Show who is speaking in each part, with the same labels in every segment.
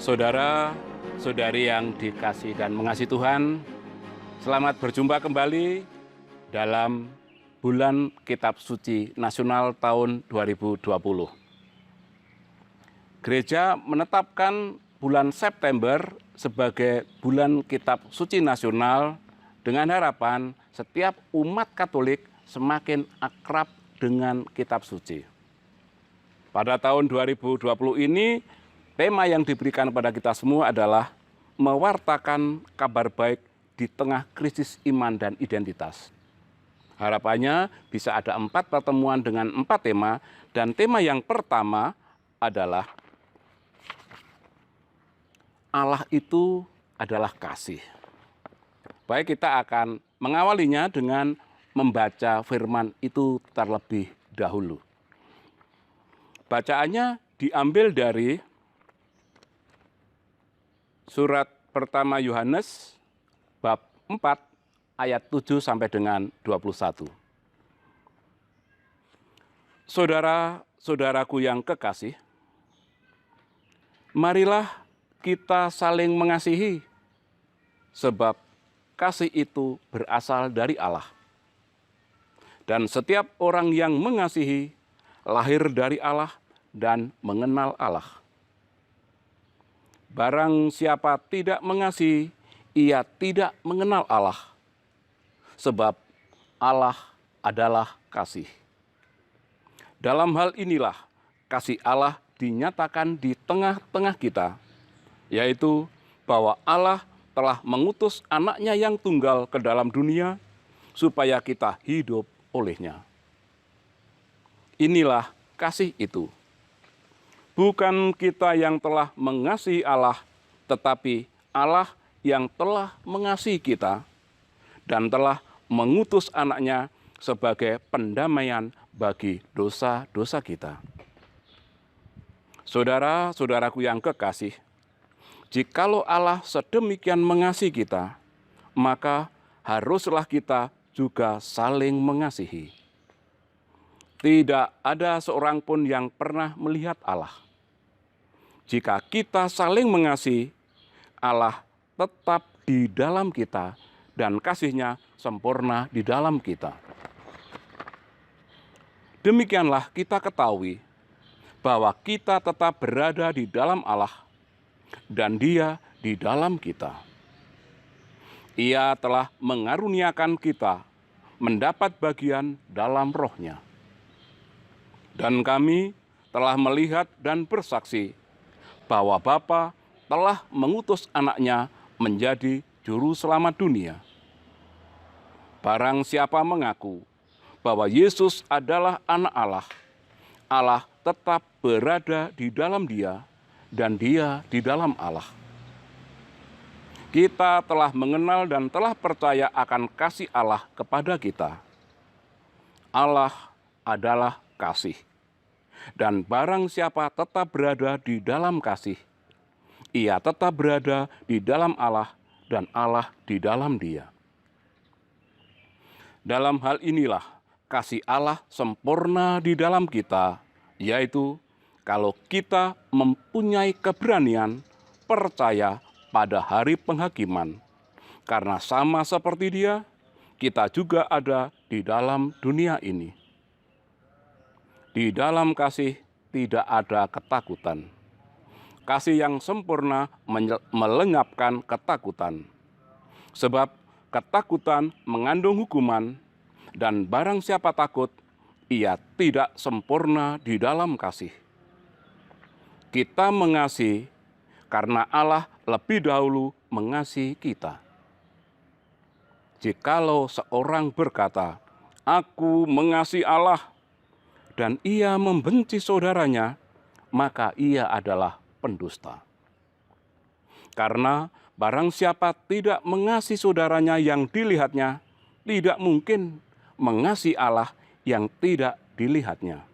Speaker 1: Saudara-saudari yang dikasihi dan mengasihi Tuhan, selamat berjumpa kembali dalam Bulan Kitab Suci Nasional tahun 2020. Gereja menetapkan bulan September sebagai Bulan Kitab Suci Nasional dengan harapan setiap umat Katolik semakin akrab dengan Kitab Suci. Pada tahun 2020 ini, tema yang diberikan pada kita semua adalah mewartakan kabar baik di tengah krisis iman dan identitas. Harapannya bisa ada 4 pertemuan dengan 4 tema, dan tema yang pertama adalah Allah itu adalah kasih. Baik, kita akan mengawalinya dengan membaca firman itu terlebih dahulu. Bacaannya diambil dari Surat pertama Yohanes bab 4 ayat 7 sampai dengan 21. Saudara-saudaraku yang kekasih, marilah kita saling mengasihi, sebab kasih itu berasal dari Allah. Dan setiap orang yang mengasihi lahir dari Allah dan mengenal Allah. Barang siapa tidak mengasihi, ia tidak mengenal Allah, sebab Allah adalah kasih. Dalam hal inilah kasih Allah dinyatakan di tengah-tengah kita, yaitu bahwa Allah telah mengutus anaknya yang tunggal ke dalam dunia, supaya kita hidup olehnya. Inilah kasih itu. Bukan kita yang telah mengasihi Allah, tetapi Allah yang telah mengasihi kita dan telah mengutus anaknya sebagai pendamaian bagi dosa-dosa kita. Saudara-saudaraku yang kekasih, jikalau Allah sedemikian mengasihi kita, maka haruslah kita juga saling mengasihi. Tidak ada seorang pun yang pernah melihat Allah. Jika kita saling mengasihi, Allah tetap di dalam kita dan kasih-Nya sempurna di dalam kita. Demikianlah kita ketahui bahwa kita tetap berada di dalam Allah dan Dia di dalam kita. Ia telah mengaruniakan kita mendapat bagian dalam Roh-Nya. Dan kami telah melihat dan bersaksi bahwa Bapa telah mengutus anaknya menjadi juru selamat dunia. Barang siapa mengaku bahwa Yesus adalah anak Allah, Allah tetap berada di dalam dia dan dia di dalam Allah. Kita telah mengenal dan telah percaya akan kasih Allah kepada kita. Allah adalah kasih. Dan barang siapa tetap berada di dalam kasih, ia tetap berada di dalam Allah dan Allah di dalam dia. Dalam hal inilah kasih Allah sempurna di dalam kita, yaitu kalau kita mempunyai keberanian percaya pada hari penghakiman. Karena sama seperti Dia, kita juga ada di dalam dunia ini. Di dalam kasih tidak ada ketakutan. Kasih yang sempurna melenyapkan ketakutan. Sebab ketakutan mengandung hukuman, dan barang siapa takut, ia tidak sempurna di dalam kasih. Kita mengasihi karena Allah lebih dahulu mengasihi kita. Jikalau seorang berkata, "Aku mengasihi Allah," dan ia membenci saudaranya, maka ia adalah pendusta. Karena barang siapa tidak mengasihi saudaranya yang dilihatnya, tidak mungkin mengasihi Allah yang tidak dilihatnya.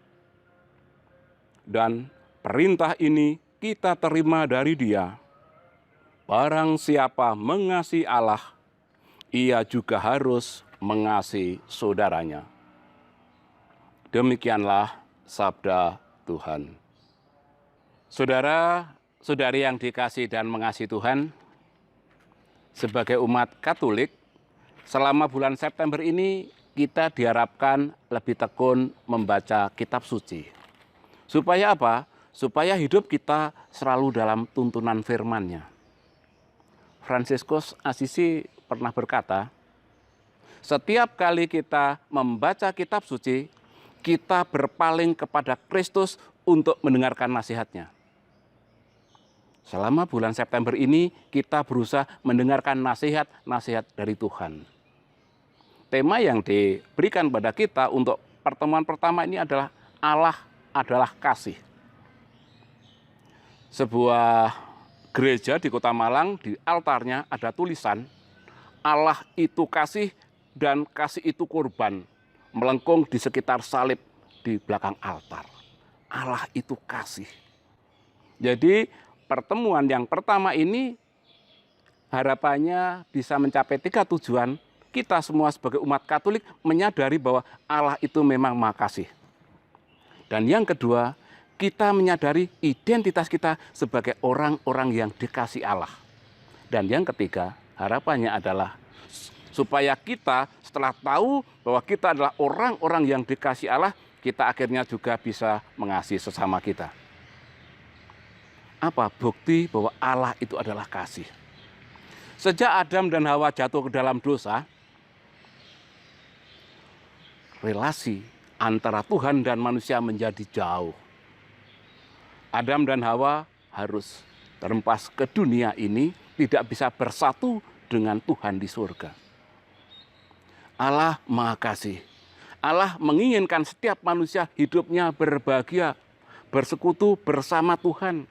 Speaker 1: Dan perintah ini kita terima dari Dia. Barang siapa mengasihi Allah, ia juga harus mengasihi saudaranya. Demikianlah sabda Tuhan. Saudara-saudari yang dikasihi dan mengasihi Tuhan, sebagai umat Katolik, selama bulan September ini kita diharapkan lebih tekun membaca kitab suci. Supaya apa? Supaya hidup kita selalu dalam tuntunan firman-Nya. Fransiskus Assisi pernah berkata, setiap kali kita membaca kitab suci, kita berpaling kepada Kristus untuk mendengarkan nasihat-Nya. Selama bulan September ini kita berusaha mendengarkan nasihat-nasihat dari Tuhan. Tema yang diberikan pada kita untuk pertemuan pertama ini adalah Allah adalah kasih. Sebuah gereja di Kota Malang, di altarnya ada tulisan, Allah itu kasih dan kasih itu korban, melengkung di sekitar salib di belakang altar. Allah itu kasih. Jadi pertemuan yang pertama ini harapannya bisa mencapai 3 tujuan. Kita semua sebagai umat Katolik menyadari bahwa Allah itu memang Maha Kasih. Dan yang kedua, kita menyadari identitas kita sebagai orang-orang yang dikasihi Allah. Dan yang ketiga, harapannya adalah supaya kita setelah tahu bahwa kita adalah orang-orang yang dikasihi Allah, kita akhirnya juga bisa mengasihi sesama kita. Apa bukti bahwa Allah itu adalah kasih? Sejak Adam dan Hawa jatuh ke dalam dosa, relasi antara Tuhan dan manusia menjadi jauh. Adam dan Hawa harus terhempas ke dunia ini, tidak bisa bersatu dengan Tuhan di surga. Allah Maha Kasih. Allah menginginkan setiap manusia hidupnya berbahagia, bersekutu bersama Tuhan.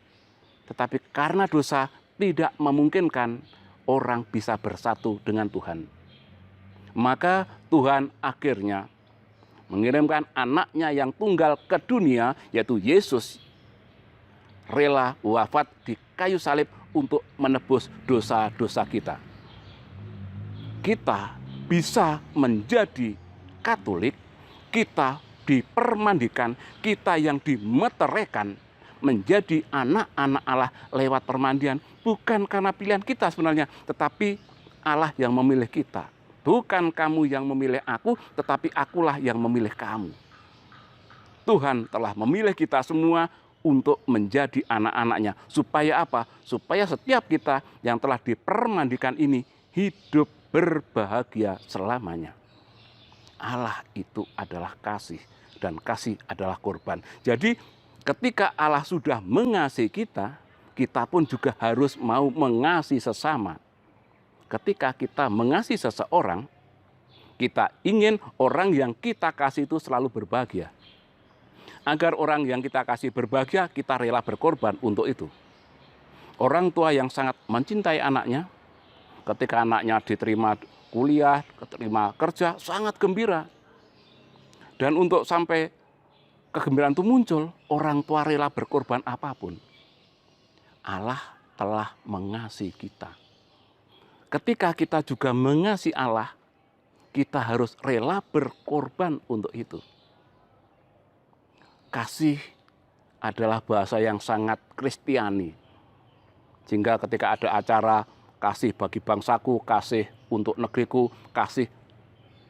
Speaker 1: Tetapi karena dosa tidak memungkinkan orang bisa bersatu dengan Tuhan. Maka Tuhan akhirnya mengirimkan anaknya yang tunggal ke dunia, yaitu Yesus, rela wafat di kayu salib untuk menebus dosa-dosa kita. Kita bisa menjadi Katolik, kita dipermandikan, kita yang dimeteraikan menjadi anak-anak Allah lewat permandian, bukan karena pilihan kita sebenarnya, tetapi Allah yang memilih kita. Bukan kamu yang memilih aku, tetapi akulah yang memilih kamu. Tuhan telah memilih kita semua untuk menjadi anak-anaknya. Supaya apa? Supaya setiap kita yang telah dipermandikan ini hidup berbahagia selamanya. Allah itu adalah kasih dan kasih adalah korban. Jadi ketika Allah sudah mengasihi kita, kita pun juga harus mau mengasihi sesama. Ketika kita mengasihi seseorang, kita ingin orang yang kita kasih itu selalu berbahagia. Agar orang yang kita kasih berbahagia, kita rela berkorban untuk itu. Orang tua yang sangat mencintai anaknya, ketika anaknya diterima kuliah, diterima kerja, sangat gembira. Dan untuk sampai kegembiraan itu muncul, orang tua rela berkorban apapun. Allah telah mengasihi kita. Ketika kita juga mengasihi Allah, kita harus rela berkorban untuk itu. Kasih adalah bahasa yang sangat Kristiani. Sehingga ketika ada acara kasih bagi bangsaku, kasih untuk negeriku, kasih,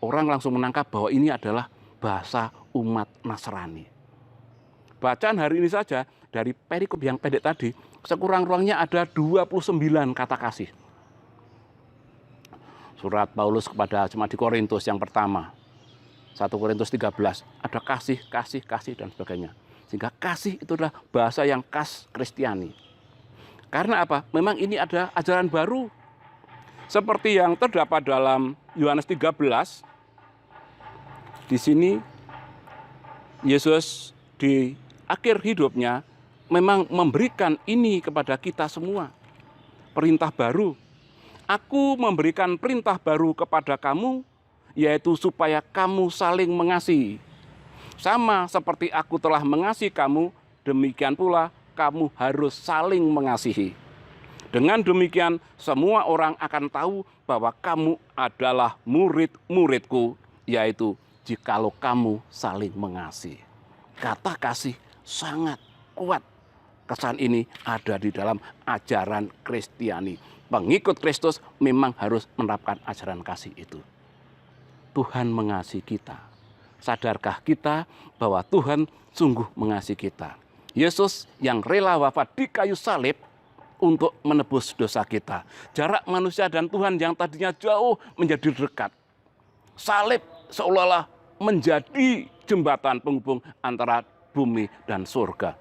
Speaker 1: orang langsung menangkap bahwa ini adalah bahasa umat Nasrani. Bacaan hari ini saja dari perikop yang pendek tadi, sekurang-kurangnya ada 29 kata kasih. Surat Paulus kepada jemaat di Korintus yang pertama, 1 Korintus 13, ada kasih, kasih, kasih, dan sebagainya. Sehingga kasih itu adalah bahasa yang khas Kristiani. Karena apa? Memang ini ada ajaran baru. Seperti yang terdapat dalam Yohanes 13, di sini Yesus di akhir hidupnya memang memberikan ini kepada kita semua. Perintah baru. Aku memberikan perintah baru kepada kamu, yaitu supaya kamu saling mengasihi. Sama seperti aku telah mengasihi kamu, demikian pula kamu harus saling mengasihi. Dengan demikian, semua orang akan tahu bahwa kamu adalah murid-muridku, yaitu jikalau kamu saling mengasihi. Kata kasih sangat kuat. Kesan ini ada di dalam ajaran Kristiani. Pengikut Kristus memang harus menerapkan ajaran kasih itu. Tuhan mengasihi kita. Sadarkah kita bahwa Tuhan sungguh mengasihi kita? Yesus yang rela wafat di kayu salib untuk menebus dosa kita. Jarak manusia dan Tuhan yang tadinya jauh menjadi dekat. Salib seolah-olah menjadi jembatan penghubung antara bumi dan surga.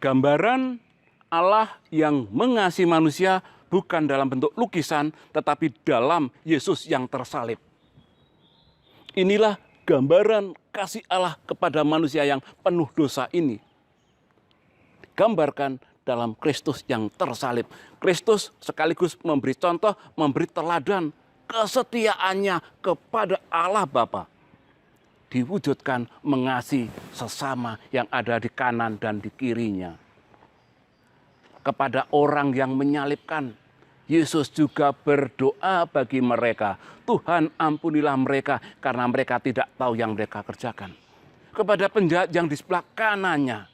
Speaker 1: Gambaran Allah yang mengasihi manusia bukan dalam bentuk lukisan, tetapi dalam Yesus yang tersalib. Inilah gambaran kasih Allah kepada manusia yang penuh dosa ini. Digambarkan dalam Kristus yang tersalib. Kristus sekaligus memberi contoh, memberi teladan kesetiaannya kepada Allah Bapa. Diwujudkan mengasihi sesama yang ada di kanan dan di kirinya. Kepada orang yang menyalibkan, Yesus juga berdoa bagi mereka. Tuhan ampunilah mereka karena mereka tidak tahu yang mereka kerjakan. Kepada penjahat yang di sebelah kanannya,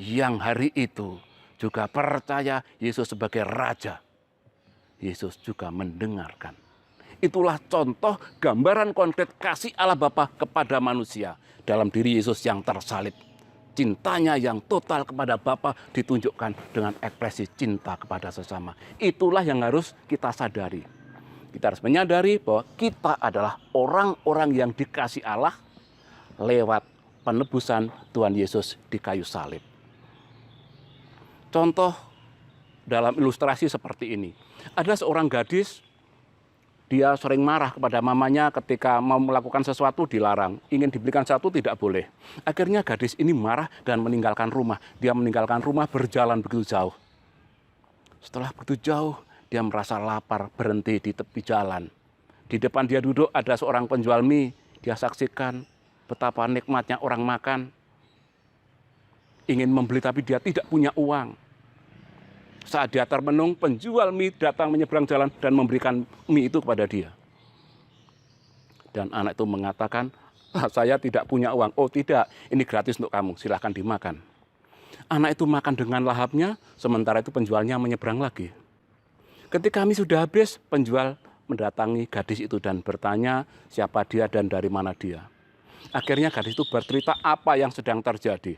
Speaker 1: yang hari itu juga percaya Yesus sebagai Raja. Yesus juga mendengarkan. Itulah contoh gambaran konkret kasih Allah Bapa kepada manusia dalam diri Yesus yang tersalib. Cintanya yang total kepada Bapa ditunjukkan dengan ekspresi cinta kepada sesama. Itulah yang harus kita sadari. Kita harus menyadari bahwa kita adalah orang-orang yang dikasih Allah lewat penebusan Tuhan Yesus di kayu salib. Contoh dalam ilustrasi seperti ini. Ada seorang gadis, dia sering marah kepada mamanya ketika mau melakukan sesuatu dilarang. Ingin dibelikan sesuatu tidak boleh. Akhirnya gadis ini marah dan meninggalkan rumah. Dia meninggalkan rumah berjalan begitu jauh. Setelah begitu jauh, dia merasa lapar, berhenti di tepi jalan. Di depan dia duduk ada seorang penjual mie. Dia saksikan betapa nikmatnya orang makan. Ingin membeli tapi dia tidak punya uang. Saat dia termenung, penjual mie datang menyeberang jalan dan memberikan mie itu kepada dia. Dan anak itu mengatakan, saya tidak punya uang. Oh tidak, ini gratis untuk kamu, silahkan dimakan. Anak itu makan dengan lahapnya, sementara itu penjualnya menyeberang lagi. Ketika mie sudah habis, penjual mendatangi gadis itu dan bertanya siapa dia dan dari mana dia. Akhirnya gadis itu bercerita apa yang sedang terjadi.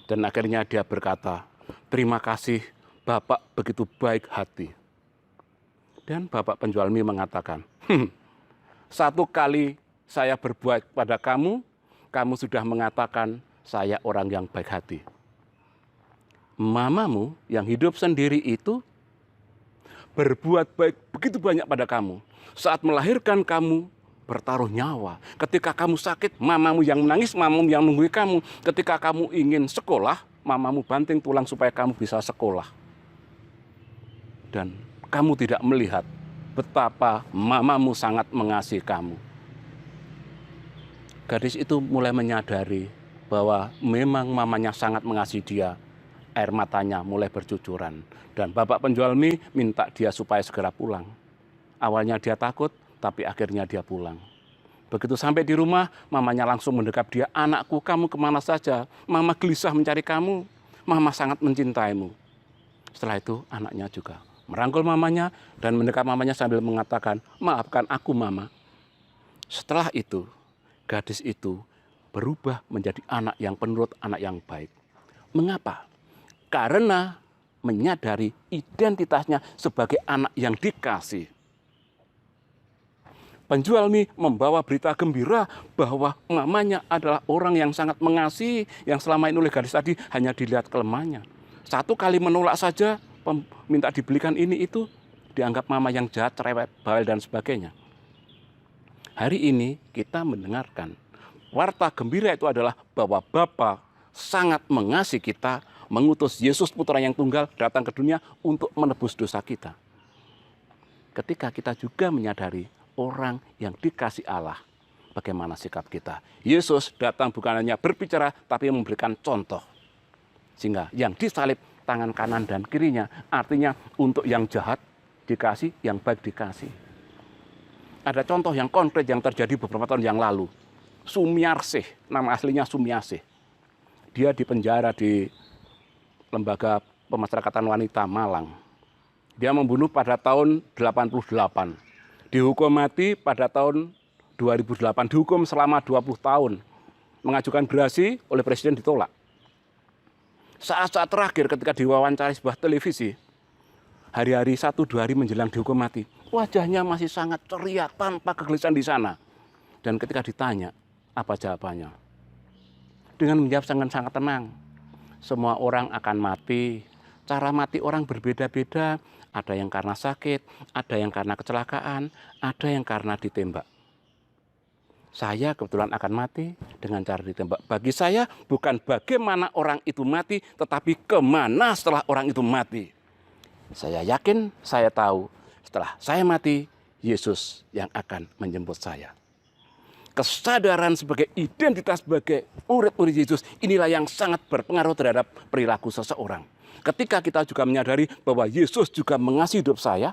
Speaker 1: Dan akhirnya dia berkata, terima kasih, Bapak begitu baik hati. Dan Bapak penjual mie mengatakan, satu kali saya berbuat pada kamu, kamu sudah mengatakan saya orang yang baik hati. Mamamu yang hidup sendiri itu berbuat baik begitu banyak pada kamu. Saat melahirkan kamu bertaruh nyawa. Ketika kamu sakit, mamamu yang menangis, mamamu yang menunggu kamu. Ketika kamu ingin sekolah, mamamu banting tulang supaya kamu bisa sekolah. Dan kamu tidak melihat betapa mamamu sangat mengasihi kamu. Gadis itu mulai menyadari bahwa memang mamanya sangat mengasihi dia. Air matanya mulai bercucuran. Dan bapak penjual mie minta dia supaya segera pulang. Awalnya dia takut, tapi akhirnya dia pulang. Begitu sampai di rumah, mamanya langsung mendekap dia. Anakku, kamu kemana saja? Mama gelisah mencari kamu. Mama sangat mencintaimu. Setelah itu anaknya juga merangkul mamanya dan mendekap mamanya sambil mengatakan, maafkan aku mama. Setelah itu, gadis itu berubah menjadi anak yang penurut, anak yang baik. Mengapa? Karena menyadari identitasnya sebagai anak yang dikasih. Penjual mie membawa berita gembira bahwa mamanya adalah orang yang sangat mengasihi, yang selama ini oleh gadis tadi hanya dilihat kelemahannya. Satu kali menolak saja, minta dibelikan ini itu, dianggap mama yang jahat, cerewet, bawel, dan sebagainya. Hari ini kita mendengarkan warta gembira itu adalah bahwa Bapa sangat mengasihi kita, mengutus Yesus Putra yang tunggal datang ke dunia untuk menebus dosa kita. Ketika kita juga menyadari orang yang dikasih Allah, bagaimana sikap kita? Yesus datang bukan hanya berbicara, tapi memberikan contoh. Sehingga yang disalib tangan kanan dan kirinya, artinya untuk yang jahat dikasih, yang baik dikasih. Ada contoh yang konkret yang terjadi beberapa tahun yang lalu. Sumiarsih, nama aslinya Sumiarsih. Dia dipenjara di Lembaga Pemasyarakatan Wanita Malang. Dia membunuh pada tahun 88. Dihukum mati pada tahun 2008. Dihukum selama 20 tahun. Mengajukan gerasi oleh presiden ditolak. Saat-saat terakhir ketika diwawancari sebuah televisi, hari-hari 1-2 hari menjelang dihukum mati, wajahnya masih sangat ceria tanpa kegelisahan di sana. Dan ketika ditanya, apa jawabannya? Dengan menjawab sangat tenang. Semua orang akan mati. Cara mati orang berbeda-beda. Ada yang karena sakit, ada yang karena kecelakaan, ada yang karena ditembak. Saya kebetulan akan mati dengan cara ditembak. Bagi saya bukan bagaimana orang itu mati, tetapi kemana setelah orang itu mati. Saya yakin, saya tahu setelah saya mati, Yesus yang akan menjemput saya. Kesadaran sebagai identitas sebagai murid-murid Yesus, inilah yang sangat berpengaruh terhadap perilaku seseorang. Ketika kita juga menyadari bahwa Yesus juga mengasihi hidup saya,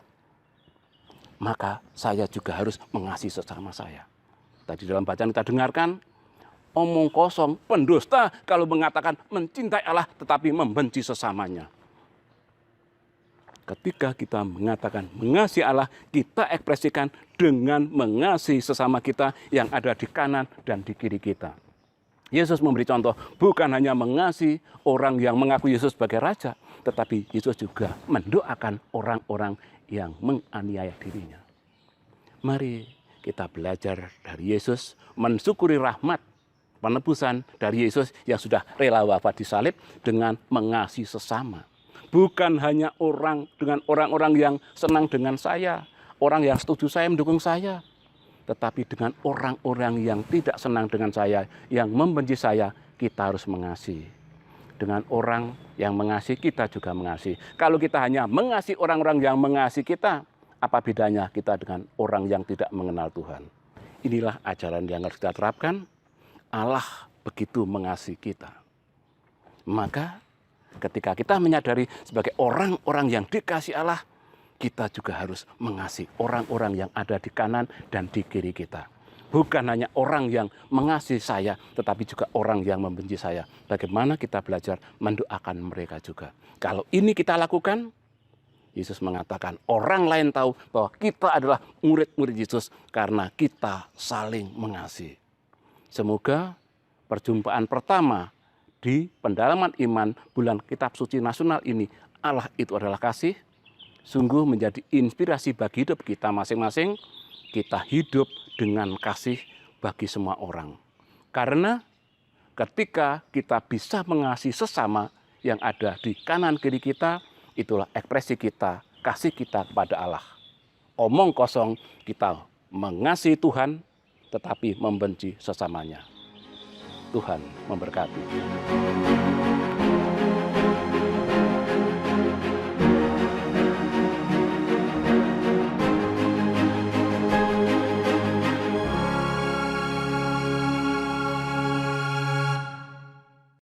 Speaker 1: maka saya juga harus mengasihi sesama saya. Tadi dalam bacaan kita dengarkan, omong kosong, pendusta kalau mengatakan mencintai Allah tetapi membenci sesamanya. Ketika kita mengatakan mengasihi Allah, kita ekspresikan dengan mengasihi sesama kita yang ada di kanan dan di kiri kita. Yesus memberi contoh, bukan hanya mengasihi orang yang mengaku Yesus sebagai Raja, tetapi Yesus juga mendoakan orang-orang yang menganiaya dirinya. Mari kita belajar dari Yesus, mensyukuri rahmat penebusan dari Yesus yang sudah rela wafat disalib dengan mengasihi sesama. Bukan hanya orang-orang yang senang dengan saya, orang yang setuju saya, mendukung saya, tetapi dengan orang-orang yang tidak senang dengan saya, yang membenci saya, kita harus mengasihi. Dengan orang yang mengasihi, kita juga mengasihi. Kalau kita hanya mengasihi orang-orang yang mengasihi kita, apa bedanya kita dengan orang yang tidak mengenal Tuhan? Inilah ajaran yang harus kita terapkan. Allah begitu mengasihi kita. Maka ketika kita menyadari sebagai orang-orang yang dikasihi Allah, kita juga harus mengasihi orang-orang yang ada di kanan dan di kiri kita. Bukan hanya orang yang mengasihi saya, tetapi juga orang yang membenci saya. Bagaimana kita belajar mendoakan mereka juga. Kalau ini kita lakukan, Yesus mengatakan orang lain tahu bahwa kita adalah murid-murid Yesus karena kita saling mengasihi. Semoga perjumpaan pertama di pendalaman iman bulan Kitab Suci Nasional ini, Allah itu adalah kasih, sungguh menjadi inspirasi bagi hidup kita masing-masing. Kita hidup dengan kasih bagi semua orang. Karena ketika kita bisa mengasihi sesama yang ada di kanan kiri kita, itulah ekspresi kita, kasih kita kepada Allah. Omong kosong, kita mengasihi Tuhan, tetapi membenci sesamanya. Tuhan memberkati.